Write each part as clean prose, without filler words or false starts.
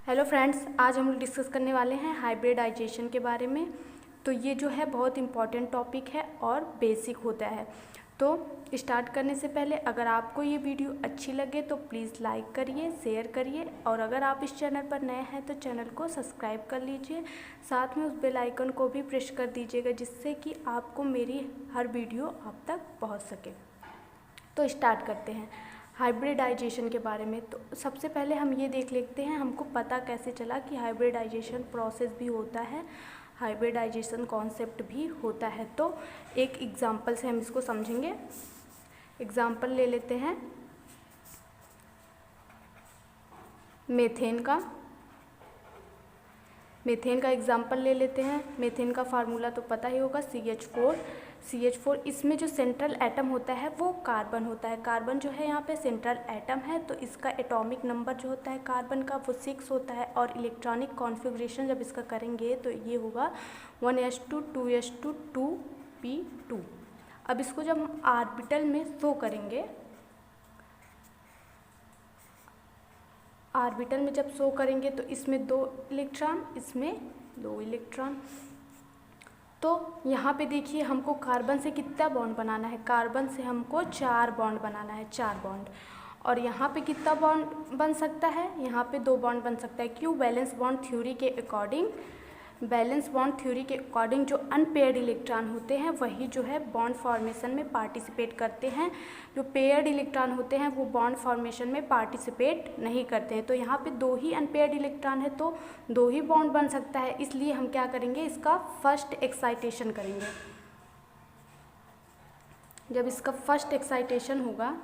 Hello friends, आज हम लोग डिस्कस करने वाले हैं हाइब्रिडाइजेशन के बारे में। तो ये जो है बहुत इम्पॉर्टेंट टॉपिक है और बेसिक होता है। तो स्टार्ट करने से पहले अगर आपको ये वीडियो अच्छी लगे तो प्लीज़ लाइक करिए, शेयर करिए, और अगर आप इस चैनल पर नए हैं तो चैनल को सब्सक्राइब कर लीजिए। साथ में उस बेल आइकन को भी प्रेस कर दीजिएगा जिससे कि आपको मेरी हर वीडियो आप तक पहुँच सके। तो स्टार्ट करते हैं हाइब्रिडाइजेशन के बारे में। तो सबसे पहले हम ये देख लेते हैं हमको पता कैसे चला कि हाइब्रिडाइजेशन प्रोसेस भी होता है, हाइब्रिडाइजेशन कॉन्सेप्ट भी होता है। तो एक एग्जांपल से हम इसको समझेंगे। एग्जांपल ले लेते हैं मीथेन का एग्जांपल ले लेते हैं। मीथेन का फार्मूला तो पता ही होगा, CH4। इसमें जो सेंट्रल एटम होता है वो कार्बन होता है। कार्बन जो है यहाँ पे सेंट्रल एटम है, तो इसका एटॉमिक नंबर जो होता है कार्बन का वो 6 होता है। और इलेक्ट्रॉनिक कॉन्फ़िगरेशन जब इसका करेंगे तो ये होगा 1s2 2s2 2p2। अब इसको जब हम ऑर्बिटल में शो करेंगे, ऑर्बिटल में जब शो करेंगे तो इसमें 2 इलेक्ट्रॉन, इसमें 2 इलेक्ट्रॉन। तो यहाँ पे देखिए हमको कार्बन से कितना बॉन्ड बनाना है, कार्बन से हमको 4 बॉन्ड बनाना है, 4 बॉन्ड। और यहाँ पे कितना बॉन्ड बन सकता है, यहाँ पे 2 बॉन्ड बन सकता है। क्यों? बैलेंस बॉन्ड थ्योरी के अकॉर्डिंग, जो अनपेयर्ड इलेक्ट्रॉन होते हैं वही जो है बॉन्ड फॉर्मेशन में पार्टिसिपेट करते हैं। जो पेयर्ड इलेक्ट्रॉन होते हैं वो बॉन्ड फॉर्मेशन में पार्टिसिपेट नहीं करते हैं। तो यहाँ पे 2 ही अनपेयर्ड इलेक्ट्रॉन है तो 2 ही बॉन्ड बन सकता है। इसलिए हम क्या करेंगे, इसका फर्स्ट एक्साइटेशन करेंगे। जब इसका फर्स्ट एक्साइटेशन होगा,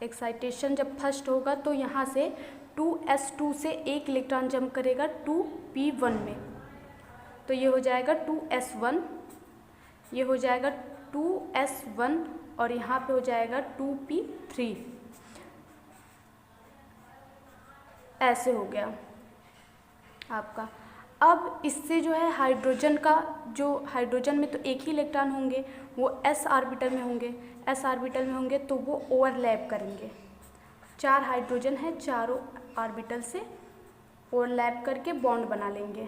एक्साइटेशन जब फर्स्ट होगा तो यहाँ से 2s2 से 1 इलेक्ट्रॉन जंप करेगा 2p1 में, तो ये हो जाएगा 2s1, ये हो जाएगा 2s1, और यहाँ पे हो जाएगा 2p3। ऐसे हो गया आपका। अब इससे जो है हाइड्रोजन का, जो हाइड्रोजन में तो 1 ही इलेक्ट्रॉन होंगे, वो s ऑर्बिटल में होंगे, तो वो ओवरलैप करेंगे। 4 हाइड्रोजन है, चारों ऑर्बिटल से ओवरलैप करके बॉन्ड बना लेंगे।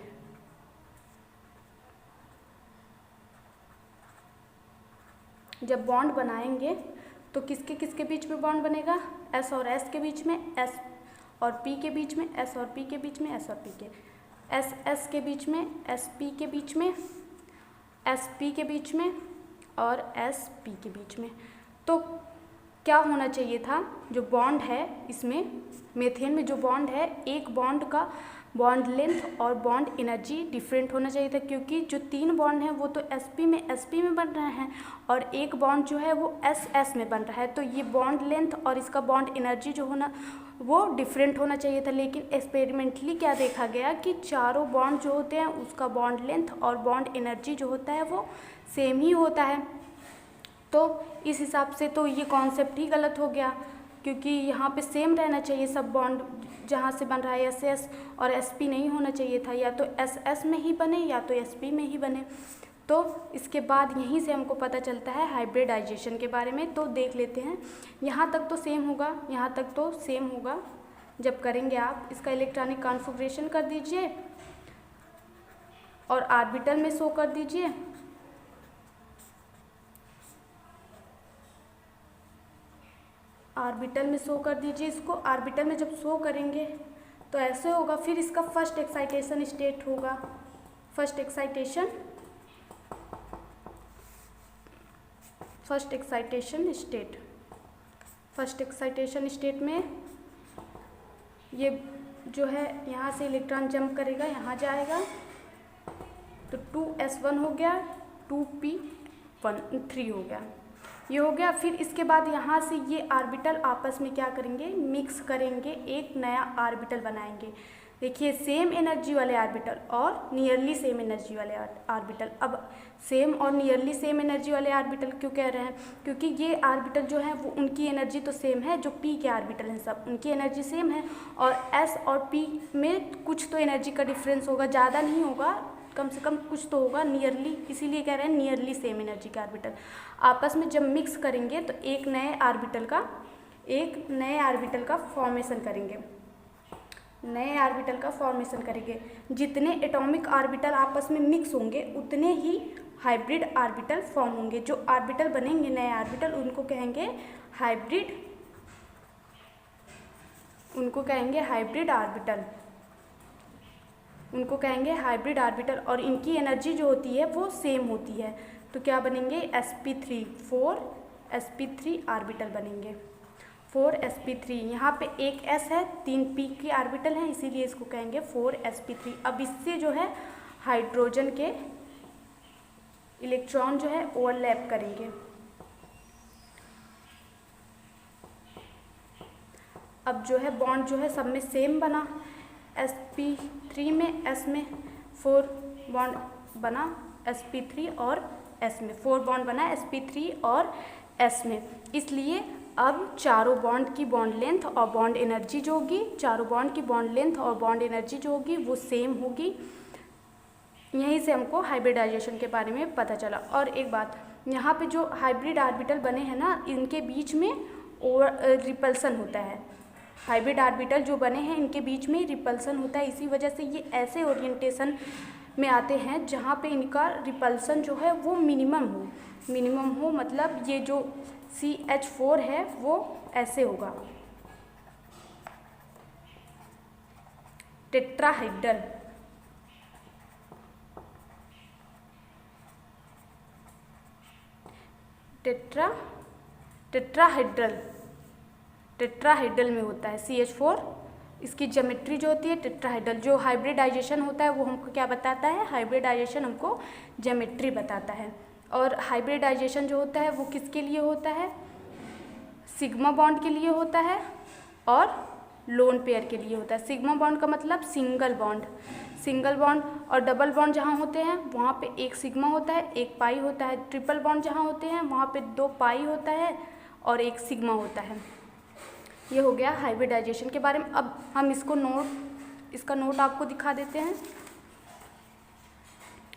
जब बॉन्ड बनाएंगे तो किसके किसके बीच में बॉन्ड बनेगा, S और S के बीच में, S और P के बीच में, S और P के बीच में, S और P के, S के बीच में, SP के बीच में, SP के बीच में, और SP के बीच में। तो क्या होना चाहिए था, जो बॉन्ड है इसमें मीथेन में जो बॉन्ड है, एक बॉन्ड का बॉन्ड लेंथ और बॉन्ड एनर्जी डिफरेंट होना चाहिए था। क्योंकि जो 3 बॉन्ड हैं वो तो sp में बन रहे हैं, और एक बॉन्ड जो है वो ss में बन रहा है। तो ये बॉन्ड लेंथ और इसका बॉन्ड एनर्जी जो होना वो डिफरेंट होना चाहिए था। लेकिन एक्सपेरिमेंटली क्या देखा गया कि चारों बॉन्ड जो होते हैं उसका बॉन्ड लेंथ और बॉन्ड एनर्जी जो होता है वो सेम ही होता है। तो इस हिसाब से तो ये कॉन्सेप्ट ही गलत हो गया, क्योंकि यहाँ पे सेम रहना चाहिए सब बॉन्ड, जहाँ से बन रहा है SS और SP नहीं होना चाहिए था, या तो SS में ही बने या तो SP में ही बने। तो इसके बाद यहीं से हमको पता चलता है हाइब्रिडाइजेशन के बारे में। तो देख लेते हैं, यहाँ तक तो सेम होगा, यहाँ तक तो सेम होगा। जब करेंगे आप इसका इलेक्ट्रॉनिक कॉन्फ़िगरेशन कर दीजिए और ऑर्बिटल में शो कर दीजिए। ऑर्बिटल में शो कर दीजिए इसको। ऑर्बिटल में जब शो करेंगे तो ऐसे होगा। फिर इसका फर्स्ट एक्साइटेशन स्टेट होगा। फर्स्ट एक्साइटेशन स्टेट में ये जो है यहाँ से इलेक्ट्रॉन जंप करेगा, यहाँ जाएगा, तो 2s1 हो गया, 2p3 हो गया, ये हो गया। फिर इसके बाद यहाँ से ये ऑर्बिटल आपस में क्या करेंगे, मिक्स करेंगे, एक नया ऑर्बिटल बनाएंगे। देखिए, सेम एनर्जी वाले ऑर्बिटल और नियरली सेम एनर्जी वाले ऑर्बिटल। अब सेम और नियरली सेम एनर्जी वाले ऑर्बिटल क्यों कह रहे हैं, क्योंकि ये ऑर्बिटल जो है वो उनकी एनर्जी तो सेम है, जो P के ऑर्बिटल हैं सब उनकी एनर्जी सेम है, और S और P में कुछ तो एनर्जी का डिफरेंस होगा, ज़्यादा नहीं होगा, कम से कम कुछ तो होगा नियरली, इसीलिए कह रहे हैं नियरली सेम एनर्जी के ऑर्बिटल आपस में जब मिक्स करेंगे तो एक नए ऑर्बिटल का फॉर्मेशन करेंगे। नए ऑर्बिटल का फॉर्मेशन करेंगे। जितने एटॉमिक ऑर्बिटल आपस में मिक्स होंगे उतने ही हाइब्रिड ऑर्बिटल फॉर्म होंगे। जो ऑर्बिटल बनेंगे नए ऑर्बिटल उनको कहेंगे हाइब्रिड, उनको कहेंगे हाइब्रिड ऑर्बिटल, उनको कहेंगे हाइब्रिड ऑर्बिटल। और इनकी एनर्जी जो होती है वो सेम होती है। तो क्या बनेंगे sp3, 4 sp3 ऑर्बिटल बनेंगे, 4 sp3। यहाँ पे एक s है, 3 p की ऑर्बिटल हैं, इसीलिए इसको कहेंगे 4 sp3। अब इससे जो है हाइड्रोजन के इलेक्ट्रॉन जो है ओवरलैप करेंगे। अब जो है बॉन्ड जो है सब में सेम बना, sp3 में s में 4 बॉन्ड बना, sp3 और s में 4 बॉन्ड बना sp3 और s में। इसलिए अब चारों बॉन्ड की बॉन्ड लेंथ और बॉन्ड एनर्जी जो होगी, चारों बॉन्ड की बॉन्ड लेंथ और बॉन्ड एनर्जी जो होगी वो सेम होगी। यहीं से हमको हाइब्रिडाइजेशन के बारे में पता चला। और एक बात, यहाँ पे जो हाइब्रिड ऑर्बिटल बने हैं ना, इनके बीच में रिपल्सन होता है। हाइब्रिड ऑर्बिटल जो बने हैं इनके बीच में रिपल्सन होता है, इसी वजह से ये ऐसे ओरिएंटेशन में आते हैं जहाँ पे इनका रिपल्सन जो है वो मिनिमम हो। मिनिमम हो मतलब ये जो CH4 है वो ऐसे होगा, टेट्राहेड्रल। टेट्राहेड्रल में होता है CH4। इसकी ज्योमेट्री जो होती है टेट्राहेड्रल। जो हाइब्रिडाइजेशन होता है वो हमको क्या बताता है, हाइब्रिडाइजेशन हमको ज्योमेट्री बताता है। और हाइब्रिडाइजेशन जो होता है वो किसके लिए होता है, सिग्मा बॉन्ड के लिए होता है और लोन पेयर के लिए होता है। सिग्मा बॉन्ड का मतलब सिंगल बॉन्ड, सिंगल बॉन्ड। और डबल बॉन्ड जहाँ होते हैं वहाँ पे एक सिग्मा होता है, एक पाई होता है। ट्रिपल बॉन्ड जहाँ होते हैं वहाँ पे 2 पाई होता है और एक सिग्मा होता है। ये हो गया हाइब्रिडाइजेशन के बारे में। अब हम इसका नोट आपको दिखा देते हैं।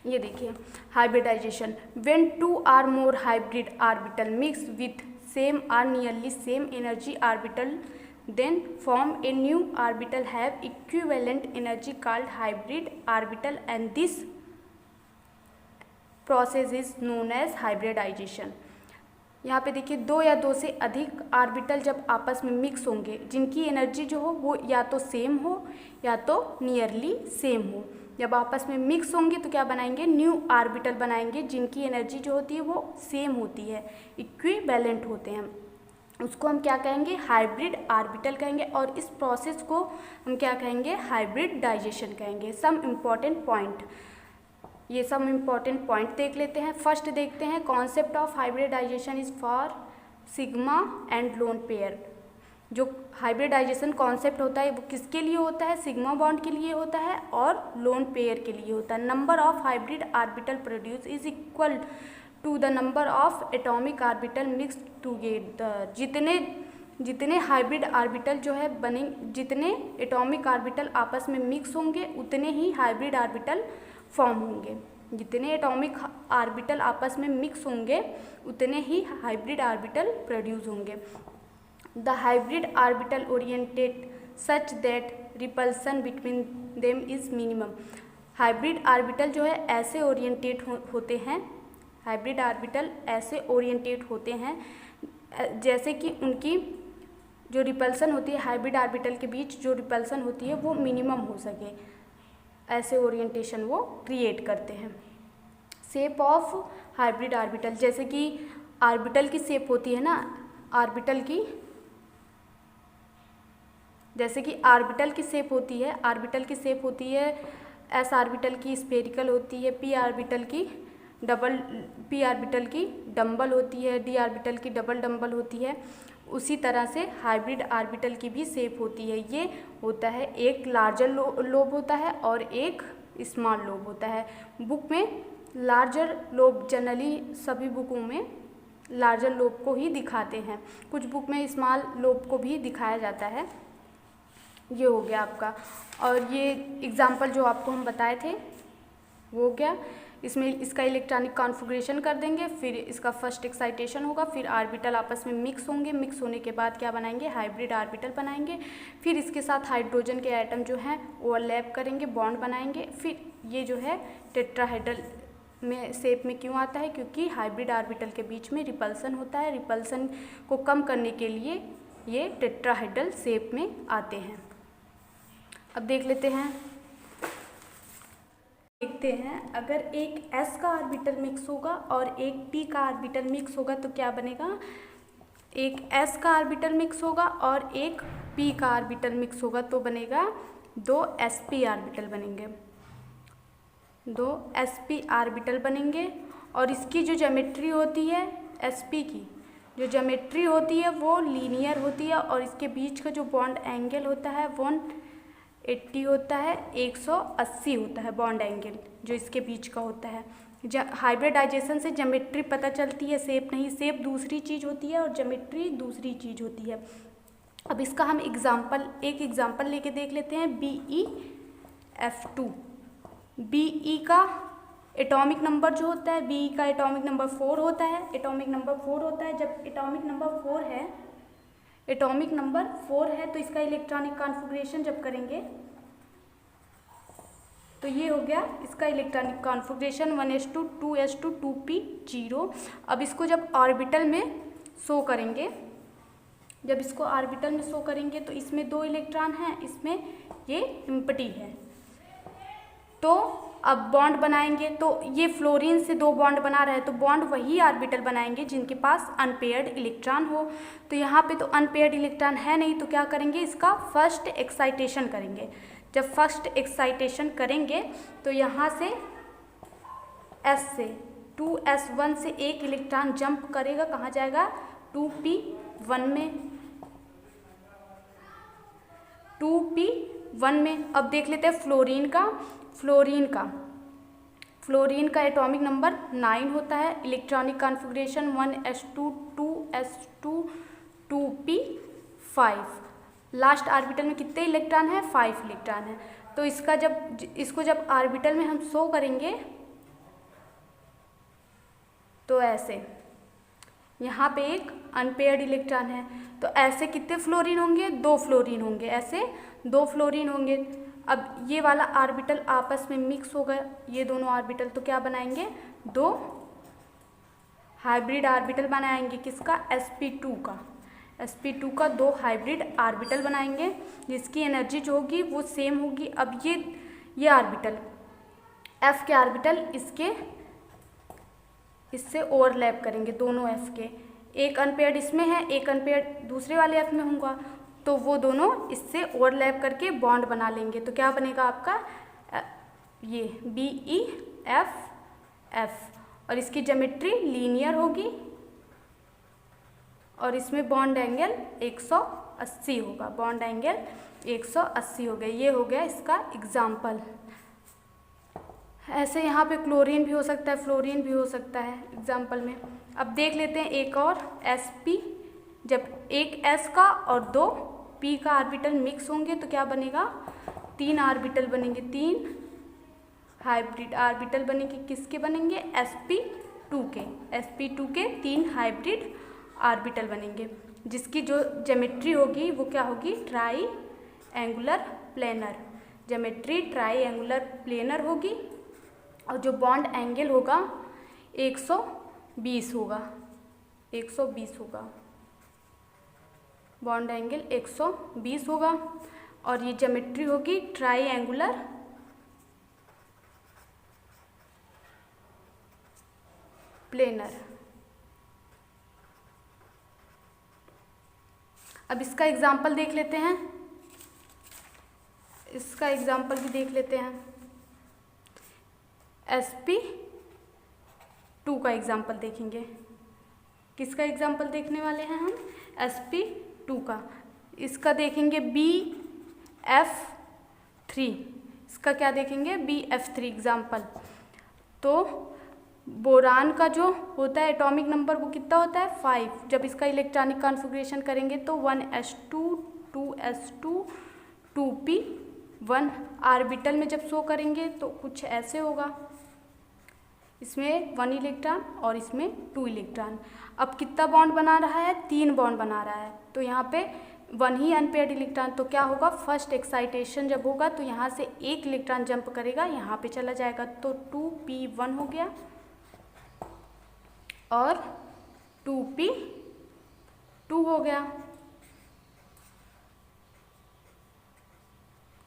ये देखिए hybridisation, when 2 or more hybrid orbital mix with same or nearly same energy orbital then form a new orbital have equivalent energy called hybrid orbital and this process is known as hybridization। यहाँ पे देखिए 2 या 2 से अधिक orbital जब आपस में mix होंगे, जिनकी एनर्जी जो हो वो या तो सेम हो या तो नियरली सेम हो। जब आपस में मिक्स होंगे तो क्या बनाएंगे, न्यू ऑर्बिटल बनाएंगे जिनकी एनर्जी जो होती है वो सेम होती है, इक्विवेलेंट होते हैं। उसको हम क्या कहेंगे, हाइब्रिड ऑर्बिटल कहेंगे। और इस प्रोसेस को हम क्या कहेंगे, हाइब्रिडाइजेशन कहेंगे। सम इम्पॉर्टेंट पॉइंट, ये सब इम्पॉर्टेंट पॉइंट देख लेते हैं। फर्स्ट देखते हैं, concept of hybridization is for sigma and lone pair. जो हाइब्रिडाइजेशन कॉन्सेप्ट होता है वो किसके लिए होता है, सिग्मा बॉन्ड के लिए होता है और लोन पेयर के लिए होता है। Number of hybrid orbital produce is equal to the number of atomic orbital mix together. जितने हाइब्रिड ऑर्बिटल जो है बने, जितने एटॉमिक ऑर्बिटल आपस में मिक्स होंगे उतने ही हाइब्रिड ऑर्बिटल फॉर्म होंगे। जितने एटॉमिक ऑर्बिटल आपस में मिक्स होंगे उतने ही हाइब्रिड ऑर्बिटल प्रोड्यूस होंगे। The hybrid orbital oriented such that repulsion between them is minimum. Hybrid orbital जो है ऐसे ओरिएंटेड होते हैं, हाइब्रिड ऑर्बिटल ऐसे ओरिएंटेड होते हैं जैसे कि उनकी जो रिपल्सन होती है, हाइब्रिड ऑर्बिटल के बीच जो रिपल्सन होती है वो मिनिमम हो सके, ऐसे ओरिएंटेशन वो क्रिएट करते हैं। शेप ऑफ हाइब्रिड ऑर्बिटल, जैसे कि ऑर्बिटल की शेप होती है ना, ऑर्बिटल की, जैसे कि ऑर्बिटल की शेप होती है, ऑर्बिटल की शेप होती है, एस ऑर्बिटल की स्फेरिकल होती है, पी ऑर्बिटल की डंबल होती है, डी ऑर्बिटल की डबल डंबल होती है। उसी तरह से हाइब्रिड ऑर्बिटल की भी शेप होती है। ये होता है, एक लार्जर लोब होता है और एक स्मॉल लोब होता है। बुक में लार्जर लोब, जनरली सभी बुकों में लार्जर लोब को ही दिखाते हैं, कुछ बुक में स्मॉल लोब को भी दिखाया जाता है। ये हो गया आपका। और ये एग्जाम्पल जो आपको हम बताए थे वो क्या, इसमें इसका इलेक्ट्रॉनिक कॉन्फ़िगरेशन कर देंगे, फिर इसका फर्स्ट एक्साइटेशन होगा, फिर ऑर्बिटल आपस में मिक्स होंगे, मिक्स होने के बाद क्या बनाएंगे, हाइब्रिड ऑर्बिटल बनाएंगे, फिर इसके साथ हाइड्रोजन के एटम जो हैं ओवरलैप करेंगे, बॉन्ड बनाएंगे, फिर ये जो है टेट्राहेड्रल में शेप में क्यों आता है, क्योंकि हाइब्रिड ऑर्बिटल के बीच में रिपल्सन होता है, रिपल्सन को कम करने के लिए ये टेट्राहेड्रल शेप में आते हैं। अब देखते हैं अगर एक s का ऑर्बिटल मिक्स होगा और एक p का ऑर्बिटल मिक्स होगा तो क्या बनेगा, एक s का ऑर्बिटल मिक्स होगा और एक p का ऑर्बिटल मिक्स होगा तो बनेगा 2 sp ऑर्बिटल बनेंगे, 2 sp ऑर्बिटल बनेंगे। और इसकी जो ज्योमेट्री होती है sp की जो ज्योमेट्री होती है वो लीनियर होती है और इसके बीच का जो बॉन्ड एंगल होता है 180 होता है, 180 होता है बॉन्ड एंगल जो इसके बीच का होता है। हाइब्रिडाइजेशन से ज्योमेट्री पता चलती है, शेप नहीं, शेप दूसरी चीज़ होती है और ज्योमेट्री दूसरी चीज़ होती है। अब इसका हम एक एग्जांपल लेके देख लेते हैं, BeF2। Be का एटॉमिक नंबर जो होता है, Be का एटॉमिक नंबर 4 होता है, एटॉमिक नंबर 4 होता है। जब एटॉमिक नंबर 4 है तो इसका इलेक्ट्रॉनिक कॉन्फ़िगरेशन जब करेंगे तो ये हो गया इसका electronic configuration 1s2 2s2 2p 0। अब इसको जब ऑर्बिटल में शो करेंगे, तो इसमें 2 इलेक्ट्रॉन हैं, इसमें ये एम्प्टी है। तो अब बॉन्ड बनाएंगे तो ये फ्लोरीन से 2 बॉन्ड बना रहे हैं तो बॉन्ड वही ऑर्बिटल बनाएंगे जिनके पास अनपेयर्ड इलेक्ट्रॉन हो। तो यहाँ पे तो अनपेयर्ड इलेक्ट्रॉन है नहीं, तो क्या करेंगे, इसका फर्स्ट एक्साइटेशन करेंगे। जब फर्स्ट एक्साइटेशन करेंगे तो यहाँ से S से 2s1 से एक इलेक्ट्रॉन जंप करेगा, कहाँ जाएगा, 2p1 में, 2p1 में। अब देख लेते हैं फ्लोरीन का एटॉमिक नंबर 9 होता है, electronic configuration 1s2 2s2 2p5। Last orbital में कितने इलेक्ट्रॉन है, 5 इलेक्ट्रॉन है। तो इसको जब ऑर्बिटल में हम शो करेंगे तो ऐसे यहाँ पे एक अनपेयर्ड इलेक्ट्रॉन है, तो ऐसे कितने फ्लोरीन होंगे, 2 फ्लोरीन होंगे, ऐसे 2 फ्लोरीन होंगे। अब ये वाला ऑर्बिटल आपस में मिक्स होगा, ये दोनों ऑर्बिटल, तो क्या बनाएंगे, 2 हाइब्रिड ऑर्बिटल बनाएंगे। किसका, sp2 का 2 हाइब्रिड ऑर्बिटल बनाएंगे जिसकी एनर्जी जो होगी वो सेम होगी। अब ये ऑर्बिटल f के ऑर्बिटल इससे ओवरलैप करेंगे, दोनों f के, एक अनपेयर्ड इसमें है, एक अनपेयर्ड दूसरे वाले f में होगा, तो वो दोनों इससे ओवरलैप करके बॉन्ड बना लेंगे। तो क्या बनेगा आपका, ये BeFF, और इसकी ज्योमेट्री लीनियर होगी और इसमें बॉन्ड एंगल 180 होगा, बॉन्ड एंगल 180 हो गया। ये हो गया इसका एग्जाम्पल। ऐसे यहाँ पे क्लोरीन भी हो सकता है, फ्लोरीन भी हो सकता है एग्जाम्पल में। अब देख लेते हैं एक और, sp। जब एक s का और 2 p का ऑर्बिटल मिक्स होंगे तो क्या बनेगा, 3 ऑर्बिटल बनेंगे, 3 हाइब्रिड ऑर्बिटल बनेंगे। किसके बनेंगे, sp2 के 3 हाइब्रिड ऑर्बिटल बनेंगे जिसकी जो ज्योमेट्री होगी वो क्या होगी, try angular planar, geometry try angular planar होगी। और जो बॉन्ड एंगल होगा 120 होगा, बॉन्ड एंगल 120 होगा। और ये ज्योमेट्री होगी ट्राई एंगुलर प्लेनर। अब इसका एग्जाम्पल देख लेते हैं, sp2 का एग्जाम्पल देखेंगे। किसका एग्जाम्पल देखने वाले हैं हम, sp2 का। इसका देखेंगे BF3, इसका क्या देखेंगे, BF3 एग्जाम्पल। तो बोरान का जो होता है एटॉमिक नंबर वो कितना होता है, 5। जब इसका इलेक्ट्रॉनिक कॉन्फ़िगरेशन करेंगे तो 1s2 2s2 2p1 ऑर्बिटल में जब शो करेंगे तो कुछ ऐसे होगा। इसमें 1 इलेक्ट्रॉन और इसमें 2 इलेक्ट्रॉन। अब कितना बॉन्ड बना रहा है, 3 बॉन्ड बना रहा है, तो यहाँ पे 1 ही अनपेयर्ड इलेक्ट्रॉन। तो क्या होगा, फर्स्ट एक्साइटेशन जब होगा तो यहाँ से 1 इलेक्ट्रॉन जंप करेगा, यहाँ पे चला जाएगा, तो 2p1 हो गया और 2p2 हो गया,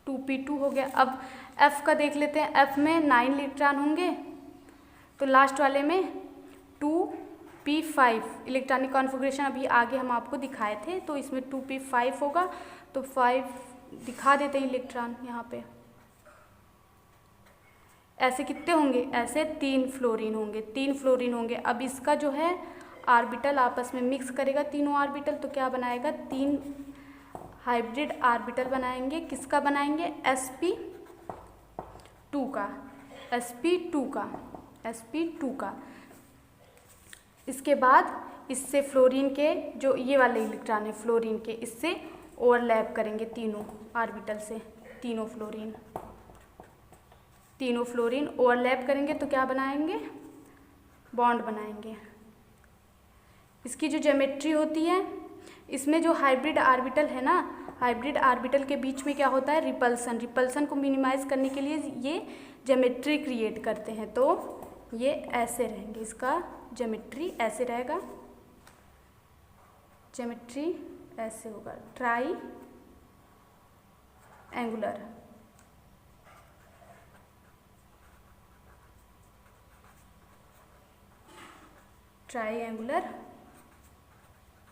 2p2 हो गया। अब F का देख लेते हैं, F में 9 इलेक्ट्रॉन होंगे, तो लास्ट वाले में 2p5 इलेक्ट्रॉनिक कॉन्फ़िगरेशन अभी आगे हम आपको दिखाए थे, तो इसमें 2p5 होगा, तो 5 दिखा देते हैं इलेक्ट्रॉन यहाँ पे। ऐसे कितने होंगे, ऐसे 3 फ्लोरीन होंगे, 3 फ्लोरीन होंगे। अब इसका जो है ऑर्बिटल आपस में मिक्स करेगा तीनों ऑर्बिटल, तो क्या बनाएगा, 3 हाइब्रिड ऑर्बिटल बनाएंगे। किसका बनाएंगे, sp2 का, sp2 का। इसके बाद इससे फ्लोरीन के जो ये वाले इलेक्ट्रॉन है फ्लोरीन के, इससे ओवरलैप करेंगे तीनों ऑर्बिटल से, तीनों फ्लोरीन ओवरलैप करेंगे, तो क्या बनाएंगे, बॉन्ड बनाएंगे। इसकी जो ज्योमेट्री होती है, इसमें जो हाइब्रिड ऑर्बिटल है ना, हाइब्रिड ऑर्बिटल के बीच में क्या होता है, रिपल्सन को मिनिमाइज करने के लिए ये ज्योमेट्री क्रिएट करते हैं, तो ये ऐसे रहेंगे, इसका ज्योमेट्री ऐसे रहेगा, ज्योमेट्री ऐसे होगा, ट्राई एंगुलर।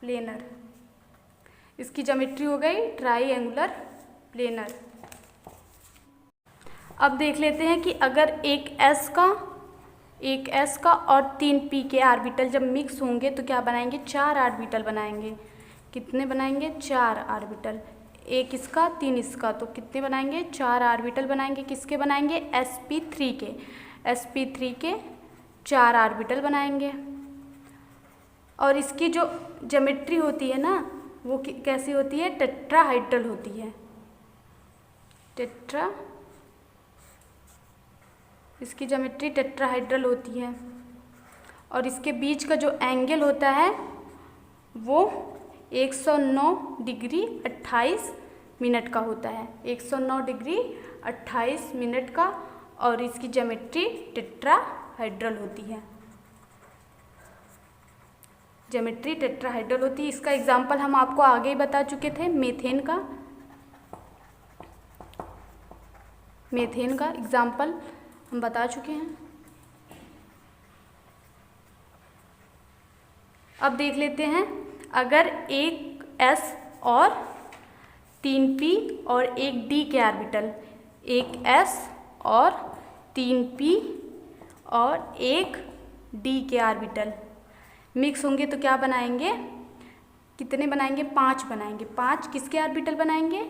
प्लेनर, इसकी ज्योमेट्री हो गई ट्राईएंगुलर प्लेनर। अब देख लेते हैं कि अगर एक S का और 3 P के ऑर्बिटल जब मिक्स होंगे तो क्या बनाएंगे, 4 ऑर्बिटल बनाएंगे। कितने बनाएंगे, 4 ऑर्बिटल, एक इसका 3 इसका, तो कितने बनाएंगे, 4 ऑर्बिटल बनाएंगे। किसके बनाएंगे, sp3 के 4 ऑर्बिटल बनाएंगे। और इसकी जो ज्योमेट्री होती है ना, वो कैसी होती है, टेट्राहाइड्रल होती है, इसकी ज्योमेट्री टेट्राहाइड्रल होती है। और इसके बीच का जो एंगल होता है वो 109 डिग्री 28 मिनट का होता है, 109 डिग्री 28 मिनट का। और इसकी ज्योमेट्री टेट्राहाइड्रल होती है, ज्योमेट्री टेट्राहाइड्रल होती है। इसका एग्जाम्पल हम आपको आगे ही बता चुके थे, मीथेन का एग्जाम्पल हम बता चुके हैं। अब देख लेते हैं, अगर एक S और 3 P और एक D के ऑर्बिटल, एक S और 3 P और एक D के ऑर्बिटल मिक्स होंगे तो क्या बनाएंगे, कितने बनाएंगे, 5 बनाएंगे। 5 किसके ऑर्बिटल बनाएंगे,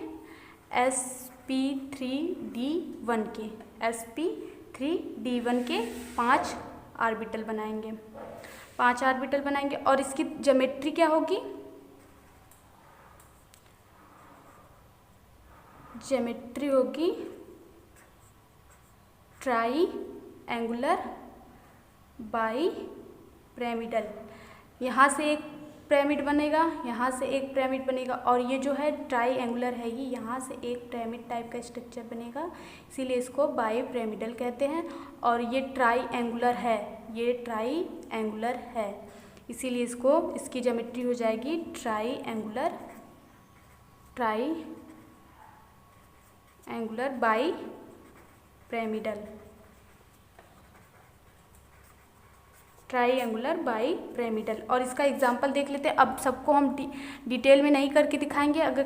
sp3d1 के, sp3d1 के 5 ऑर्बिटल बनाएंगे, 5 ऑर्बिटल बनाएंगे। और इसकी ज्योमेट्री क्या होगी, ज्योमेट्री होगी ट्राईएंगुलर बाईपिरामिडल। यहाँ से एक पिरामिड बनेगा, यहाँ से एक पिरामिड बनेगा, और ये जो है ट्राईएंगुलर है, ये यहाँ से एक पिरामिड टाइप का स्ट्रक्चर बनेगा, इसीलिए इसको बाईपिरामिडल कहते हैं। और ये ट्राईएंगुलर है, ये ट्राईएंगुलर है, इसीलिए इसकी ज्योमेट्री हो जाएगी ट्राईएंगुलर बाईपिरामिडल, ट्राईएंगुलर बाईपिरामिडल। और इसका एग्जांपल देख लेते हैं। अब सबको हम डिटेल में नहीं करके दिखाएंगे, अगर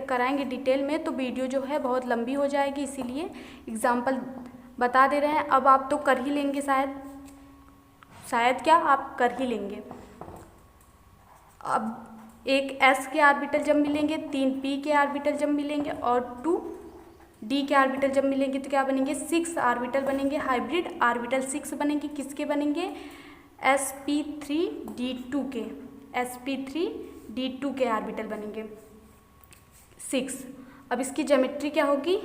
कराएंगे डिटेल में तो वीडियो जो है बहुत लंबी हो जाएगी, इसीलिए एग्जांपल बता दे रहे हैं। अब आप तो कर ही लेंगे, शायद क्या आप कर ही लेंगे। अब एक S के ऑर्बिटल जब मिलेंगे, 3 P के ऑर्बिटल जब मिलेंगे और 2 D के ऑर्बिटल जब मिलेंगे तो क्या बनेंगे, 6 ऑर्बिटल बनेंगे, हाइब्रिड ऑर्बिटल 6 बनेंगे। किसके बनेंगे, sp3d2 के ऑर्बिटल बनेंगे 6। अब इसकी ज्योमेट्री क्या होगी,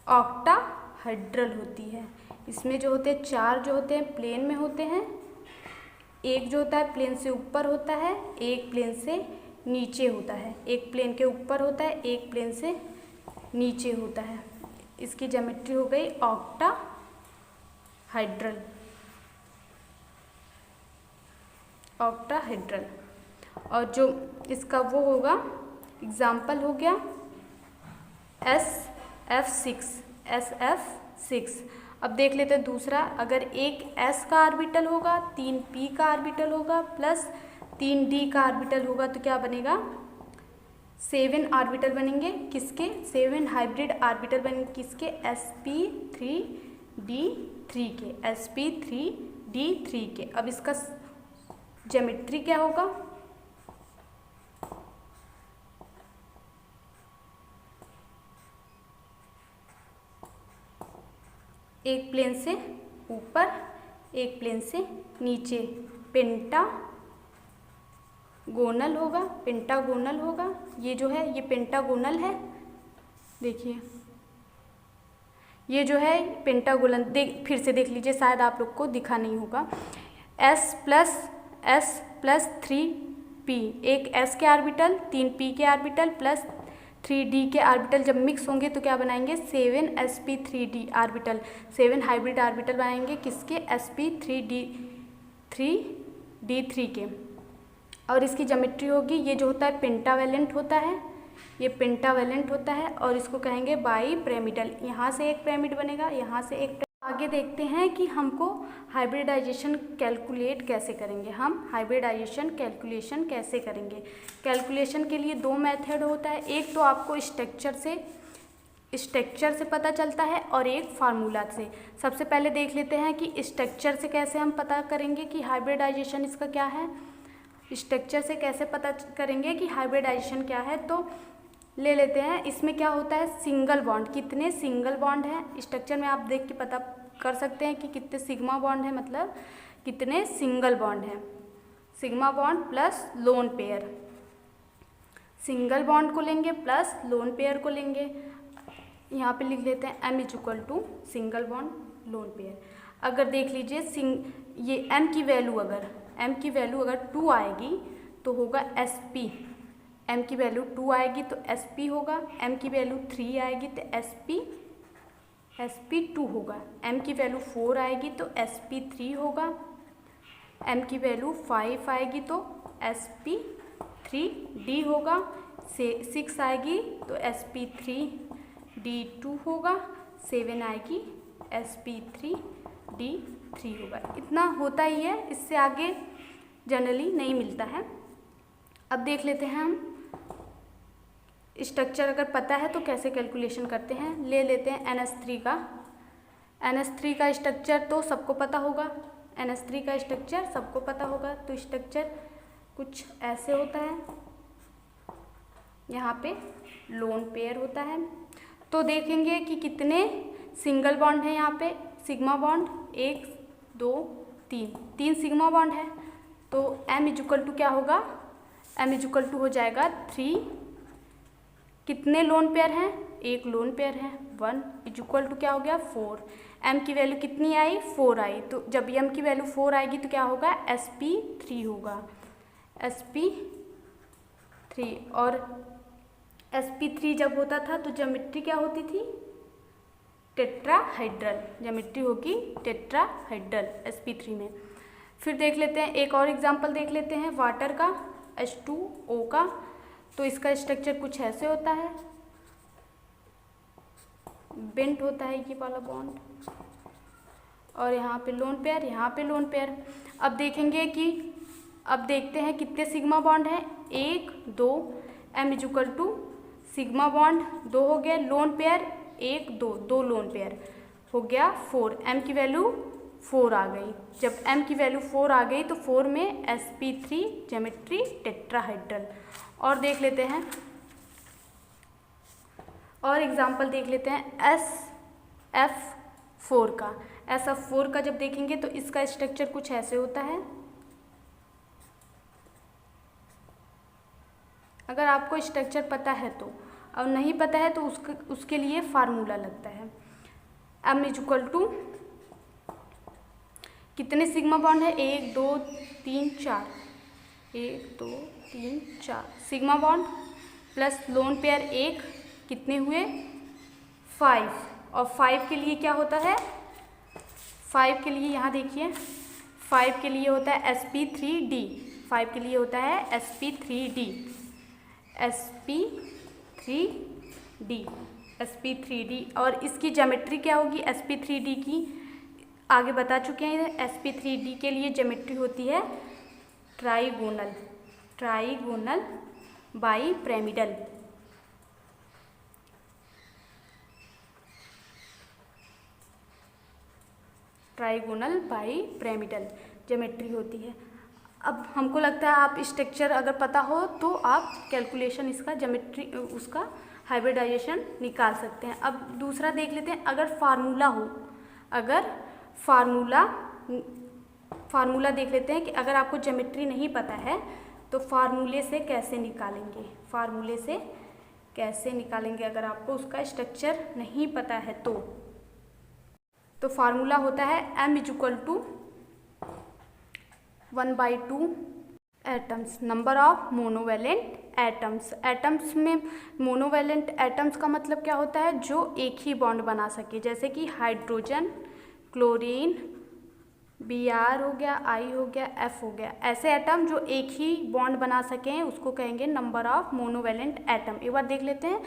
ऑक्टा हाइड्रल होती है। इसमें जो होते हैं 4 जो होते हैं प्लेन में होते हैं, एक जो होता है प्लेन से ऊपर होता है, एक प्लेन से नीचे होता है, एक प्लेन के ऊपर होता है, एक प्लेन से नीचे होता है। इसकी ज्योमेट्री हो गई ऑक्टाहाइड्रल, ऑक्टाहाइड्रल। और जो इसका वो होगा एग्जाम्पल हो गया SF6। अब देख लेते हैं दूसरा, अगर एक S का ऑर्बिटल होगा, 3 P का ऑर्बिटल होगा प्लस 3 D का ऑर्बिटल होगा तो क्या बनेगा, 7 ऑर्बिटल बनेंगे। किसके, 7 हाइब्रिड ऑर्बिटल बनेंगे किसके, sp3d3 के, sp3d3 के। अब इसका ज्योमेट्री क्या होगा, एक प्लेन से ऊपर एक प्लेन से नीचे, पेंटागोनल होगा, पेंटागोनल होगा। ये जो है ये पेंटागोनल है, देखिए ये जो है पेंटागोनल, फिर से देख लीजिए, शायद आप लोग को दिखा नहीं होगा। S प्लस 3p, एक S के ऑर्बिटल 3 P के ऑर्बिटल प्लस 3D के ऑर्बिटल जब मिक्स होंगे तो क्या बनाएंगे, 7sp3d ऑर्बिटल, 7 हाइब्रिड ऑर्बिटल बनाएंगे किसके, sp3d3 के। और इसकी ज्योमेट्री होगी, ये जो होता है पेंटावेलेंट होता है, ये पेंटावेलेंट होता है और इसको कहेंगे बाईपिरामिडल। यहाँ से एक पिरामिड बनेगा, यहाँ से एक। आगे देखते हैं कि हमको हाइब्रिडाइजेशन कैलकुलेट कैसे करेंगे, हम हाइब्रिडाइजेशन कैलकुलेशन कैसे करेंगे। कैलकुलेशन के लिए 2 मेथड होता है, एक तो आपको स्ट्रक्चर से पता चलता है और एक फार्मूला से। सबसे पहले देख लेते हैं कि स्ट्रक्चर से कैसे हम पता करेंगे कि हाइब्रिडाइजेशन इसका क्या है। स्ट्रक्चर से कैसे पता करेंगे कि हाइब्रिडाइजेशन क्या है, तो ले लेते हैं। इसमें क्या होता है, सिंगल बॉन्ड, कितने सिंगल बॉन्ड हैं स्ट्रक्चर में, आप देख के पता कर सकते हैं कि कितने सिग्मा बॉन्ड है, मतलब कितने सिंगल बॉन्ड हैं। Sigma bond plus lone pair, single bond को लेंगे प्लस लोन पेयर को लेंगे। यहाँ पे लिख लेते हैं M = single bond lone pair. अगर देख लीजिए ये M की वैल्यू अगर 2 आएगी तो होगा SP, M की वैल्यू 2 आएगी तो SP होगा, M की वैल्यू 3 आएगी तो SP2 होगा, M की वैल्यू 4 आएगी तो SP3 होगा, M की वैल्यू 5 आएगी तो SP3D होगा, 6 आएगी तो SP3D2 होगा, 7 आएगी SP3D3 होगा। इतना होता ही है, इससे आगे जनरली नहीं मिलता है। अब देख लेते हैं हम स्ट्रक्चर अगर पता है तो कैसे कैलकुलेशन करते हैं। ले लेते हैं NH3 का। NH3 का स्ट्रक्चर तो सबको पता होगा, NH3 का स्ट्रक्चर सबको पता होगा। तो स्ट्रक्चर कुछ ऐसे होता है, यहाँ पे लोन पेयर होता है। तो देखेंगे कि कितने सिंगल बॉन्ड हैं, यहाँ पे सिग्मा बॉन्ड 1 2 3 सिग्मा बॉन्ड है। तो M = क्या होगा, M = हो जाएगा 3, कितने लोन पेयर हैं, एक लोन पेयर है, 1 = क्या हो गया 4। M की वैल्यू कितनी आई, 4 आई, तो जब M की वैल्यू 4 आएगी तो क्या होगा, SP3 होगा, SP3। और SP3 जब होता था तो ज्योमेट्री क्या होती थी, टेट्राहाइड्रल, ज्योमेट्री होगी टेट्राहाइड्रल SP3 में। फिर देख लेते हैं एक और एग्जांपल देख लेते हैं वाटर का, H2O का। तो इसका स्ट्रक्चर कुछ ऐसे होता है, बेंट होता है ये वाला बॉन्ड, और यहाँ पे लोन पेयर, यहाँ पे लोन पेयर। अब देखेंगे कि अब देखते हैं कितने सिग्मा बॉन्ड हैं, 1 2, M = सिग्मा बॉन्ड 2 हो गए, लोन पेयर 1 2 लोन पेयर हो गया 4। M की वैल्यू 4 आ गई, जब M की वैल्यू 4 आ गई तो 4 में SP3 ज्योमेट्री टेट्राहाइड्रल। और देख लेते हैं और एग्जाम्पल देख लेते हैं SF4 का। SF4 का जब देखेंगे तो इसका स्ट्रक्चर कुछ ऐसे होता है। अगर आपको स्ट्रक्चर पता है तो, और नहीं पता है तो उसके लिए फार्मूला लगता है। m इज इक्वल टू कितने सिग्मा बॉन्ड है, 1 2 3 4, 1 2 3 4 sigma bond plus lone pair 1 कितने हुए 5, और 5 के लिए क्या होता है, 5 के लिए यहाँ देखिए 5 के लिए होता है sp3d, 5 के लिए होता है sp3d, sp3d और इसकी ज्योमेट्री क्या होगी sp3d की, आगे बता चुके हैं। sp3d के लिए ज्योमेट्री होती है trigonal bipyramidal. Trigonal bipyramidal geometry होती है। अब हमको लगता है आप स्ट्रक्चर अगर पता हो तो आप कैलकुलेशन इसका ज्योमेट्री उसका हाइब्रिडाइजेशन निकाल सकते हैं। अब दूसरा देख लेते हैं, अगर फार्मूला हो, अगर फार्मूला देख लेते हैं कि अगर आपको ज्योमेट्री नहीं पता है तो फार्मूले से कैसे निकालेंगे, अगर आपको उसका स्ट्रक्चर नहीं पता है तो फार्मूला होता है m is equal to 1/2 atoms number of monovalent atoms. Atoms में मोनोवैलेंट एटम्स का मतलब क्या होता है, जो एक ही बॉन्ड बना सके, जैसे कि हाइड्रोजन, क्लोरीन, Br हो गया, I हो गया, F हो गया। ऐसे एटम जो एक ही बॉन्ड बना सकें उसको कहेंगे नंबर ऑफ मोनोवैलेंट एटम। एक बार देख लेते हैं,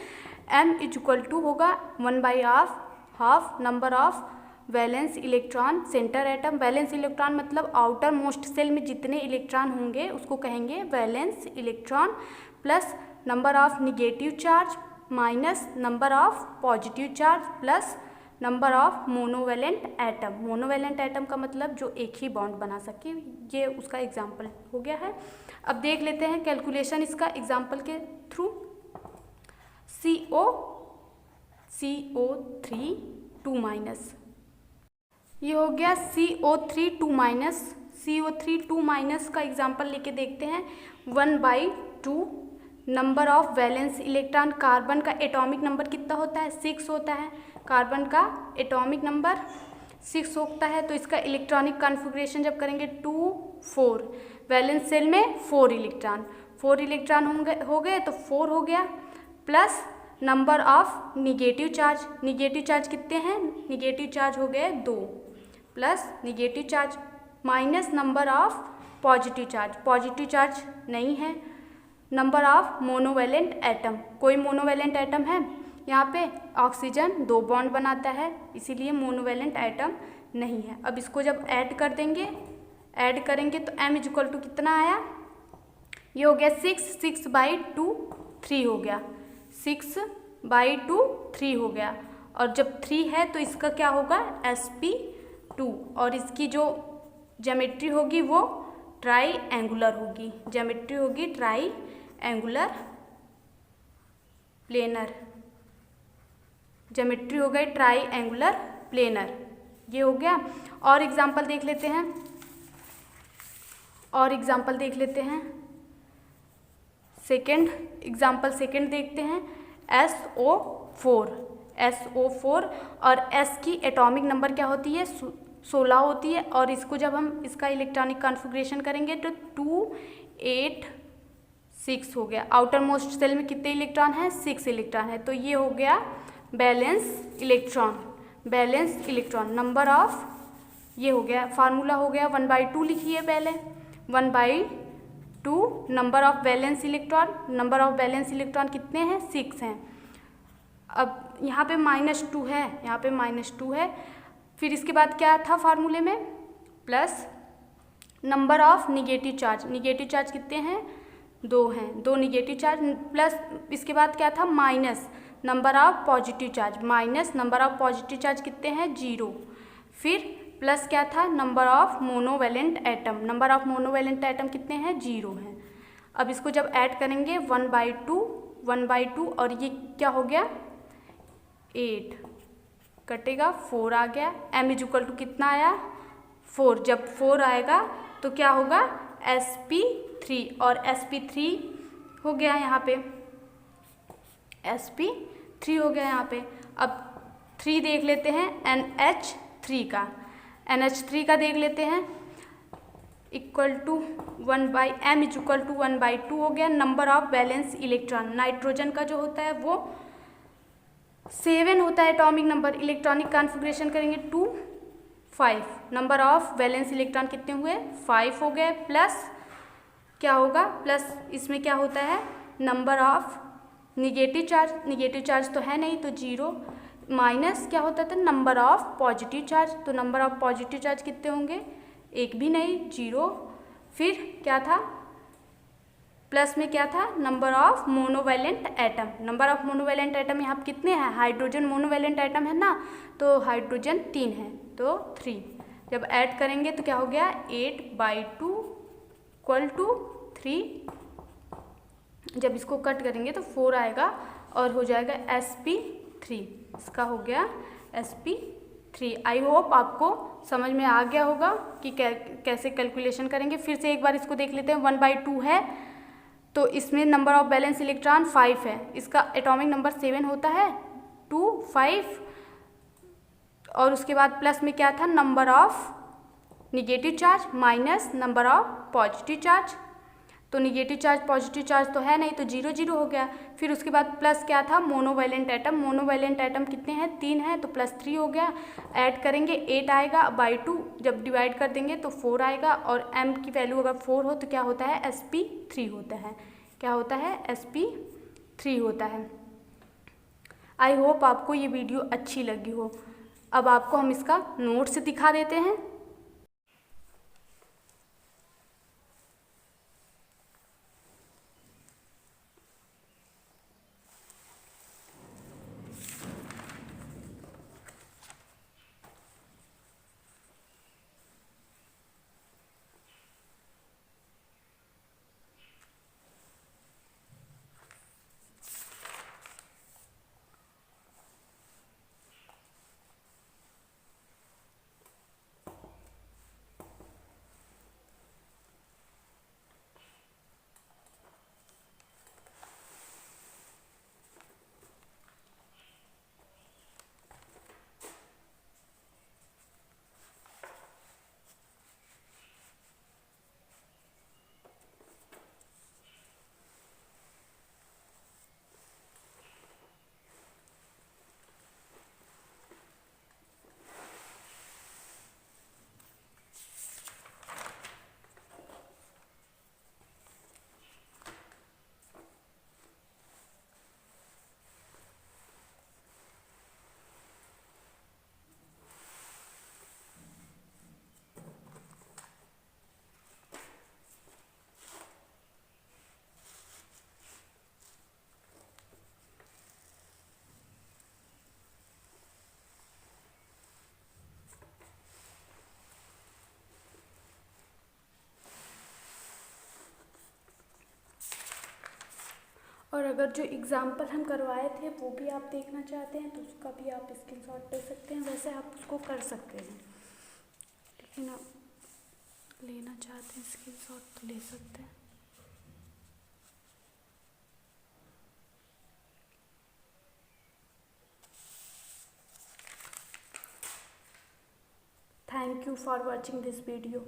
m इज इक्वल टू होगा 1/2 number of valence electron centre atom. Valence electron मतलब आउटर मोस्ट सेल में जितने इलेक्ट्रॉन होंगे उसको कहेंगे valence electron, plus number of negative charge minus number of positive charge plus number of monovalent atom. Monovalent atom का मतलब जो एक ही बॉन्ड बना सके, ये उसका एग्जाम्पल हो गया है। अब देख लेते हैं कैलकुलेशन इसका एग्जाम्पल के थ्रू। CO3 2 माइनस, ये हो गया CO3 2 माइनस का एग्जाम्पल लेके देखते हैं। 1/2 number of valence electron, carbon का एटॉमिक नंबर कितना होता है 6 होता है, कार्बन का एटॉमिक नंबर 6 होता है, तो इसका इलेक्ट्रॉनिक कॉन्फ़िगरेशन जब करेंगे 2 4, वैलेंस सेल में 4 इलेक्ट्रॉन हो गए तो 4 हो गया, plus number of negative charge कितने हैं, निगेटिव चार्ज हो गए 2, plus negative charge minus number of positive charge नहीं है, नंबर ऑफ मोनोवैलेंट एटम, कोई मोनोवैलेंट एटम है यहाँ पे, ऑक्सीजन 2 बॉन्ड बनाता है इसीलिए मोनोवैलेंट एटम नहीं है। अब इसको जब ऐड करेंगे तो m इज इक्वल टू कितना आया, ये हो गया 6/2 3 हो गया, 6/2 3 हो गया, और जब 3 है तो इसका क्या होगा sp2, और इसकी जो ज्योमेट्री होगी वो ट्राईएंगुलर होगी, ज्योमेट्री होगी ट्राईएंगुलर प्लेनर, ज्योमेट्री हो गई ट्राईएंगुलर प्लेनर, ये हो गया। और एग्जाम्पल देख लेते हैं, सेकेंड देखते हैं, SO4 और S की एटॉमिक नंबर क्या होती है 16 होती है, और इसको जब हम इसका इलेक्ट्रॉनिक कॉन्फ़िगरेशन करेंगे तो 2 8 6 हो गया। आउटर मोस्ट सेल में कितने इलेक्ट्रॉन हैं 6 इलेक्ट्रॉन है, तो ये हो गया बैलेंस इलेक्ट्रॉन नंबर ऑफ, ये हो गया फार्मूला हो गया 1/2 लिखिए पहले, 1/2 नंबर ऑफ वैलेंस इलेक्ट्रॉन कितने हैं 6 हैं। अब यहाँ पे -2 है, फिर इसके बाद क्या था फार्मूले में, plus number of negative charge कितने हैं 2 हैं, 2 निगेटिव चार्ज, प्लस इसके बाद क्या था minus number of positive charge कितने हैं 0, फिर प्लस क्या था नंबर ऑफ मोनोवैलेंट एटम कितने हैं 0 हैं। अब इसको जब ऐड करेंगे 1/2 और ये क्या हो गया 8 कटेगा 4 आ गया, m इज इक्वल टू कितना आया 4, जब 4 आएगा तो क्या होगा sp3, और sp3 हो गया यहाँ पे, sp3 हो गया यहाँ पे। अब 3 देख लेते हैं NH3 का, NH3 का देख लेते हैं, equal to 1/m is equal to 1/2 हो गया। Number of valence electron, nitrogen का जो होता है वो 7 होता है एटॉमिक नंबर, इलेक्ट्रॉनिक कॉन्फ़िगरेशन करेंगे 2 5, नंबर ऑफ वैलेंस इलेक्ट्रॉन कितने हुए 5 हो गए, प्लस क्या होगा, प्लस इसमें क्या होता है नंबर ऑफ निगेटिव चार्ज तो है नहीं तो 0, माइनस क्या होता था नंबर ऑफ पॉजिटिव चार्ज, तो नंबर ऑफ पॉजिटिव चार्ज कितने होंगे, एक भी नहीं 0, फिर क्या था प्लस में क्या था number of monovalent atom, number of monovalent atom यहाँ कितने हैं, हाइड्रोजन मोनोवैलेंट एटम है ना, तो हाइड्रोजन 3 है तो 3, जब ऐड करेंगे तो क्या हो गया 8/2 इक्वल टू 3, जब इसको कट करेंगे तो 4 आएगा और हो जाएगा sp3, इसका हो गया sp3। आई होप आपको समझ में आ गया होगा कि कैसे कैलकुलेशन करेंगे। फिर से एक बार इसको देख लेते हैं, 1/2 है तो इसमें नंबर ऑफ बैलेंस इलेक्ट्रॉन 5 है, इसका एटॉमिक नंबर 7 होता है 2 5, और उसके बाद प्लस में क्या था number of negative charge minus number of positive charge, तो निगेटिव चार्ज पॉजिटिव चार्ज तो है नहीं तो 0 0 हो गया। फिर उसके बाद प्लस क्या था मोनोवैलेंट एटम कितने हैं 3 हैं तो +3 हो गया, ऐड करेंगे 8 आएगा बाई 2, जब डिवाइड कर देंगे तो 4 आएगा, और m की वैल्यू अगर 4 हो तो क्या होता है sp3 होता है, क्या होता है sp3 होता है। आई होप आपको ये वीडियो अच्छी लगी हो। अब आपको हम इसका नोट्स दिखा देते हैं। और अगर जो एग्ज़ाम्पल हम करवाए थे वो भी आप देखना चाहते हैं तो उसका भी आप स्क्रीनशॉट ले सकते हैं, वैसे आप उसको कर सकते हैं, लेकिन आप लेना चाहते हैं स्क्रीनशॉट तो ले सकते हैं। Thank you for watching this video.